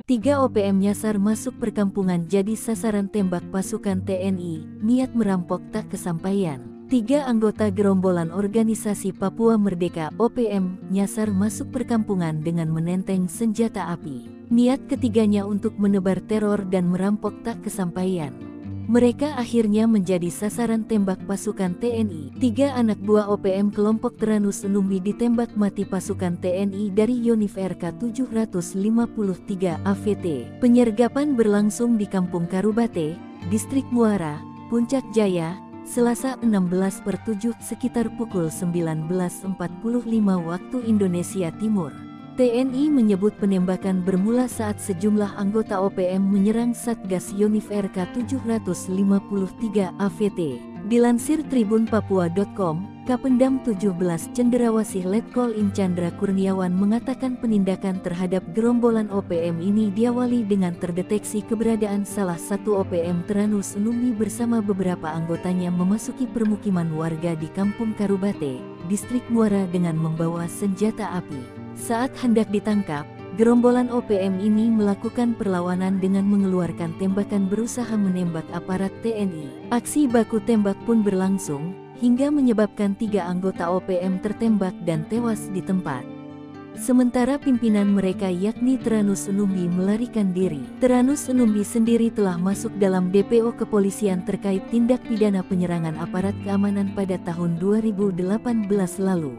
3 OPM nyasar masuk perkampungan jadi sasaran tembak pasukan TNI, niat merampok tak kesampaian. 3 anggota gerombolan organisasi Papua Merdeka (OPM) nyasar masuk perkampungan dengan menenteng senjata api. Niat ketiganya untuk menebar teror dan merampok tak kesampaian. Mereka akhirnya menjadi sasaran tembak pasukan TNI. 3 anak buah OPM kelompok Teranus Numbi ditembak mati pasukan TNI dari Yonif RK 753 AVT. Penyergapan berlangsung di Kampung Karubate, Distrik Muara, Puncak Jaya, Selasa 16/7 sekitar pukul 19.45 waktu Indonesia Timur. TNI menyebut penembakan bermula saat sejumlah anggota OPM menyerang Satgas Yonif RK 753 AVT. Dilansir tribunpapua.com, Kapendam 17 Cenderawasih Letkol In Chandra Kurniawan mengatakan penindakan terhadap gerombolan OPM ini diawali dengan terdeteksi keberadaan salah satu OPM Teranus Numbi bersama beberapa anggotanya memasuki permukiman warga di Kampung Karubate, Distrik Muara dengan membawa senjata api. Saat hendak ditangkap, gerombolan OPM ini melakukan perlawanan dengan mengeluarkan tembakan berusaha menembak aparat TNI. Aksi baku tembak pun berlangsung, hingga menyebabkan 3 anggota OPM tertembak dan tewas di tempat. Sementara pimpinan mereka yakni Teranus Numbi melarikan diri. Teranus Numbi sendiri telah masuk dalam DPO kepolisian terkait tindak pidana penyerangan aparat keamanan pada tahun 2018 lalu.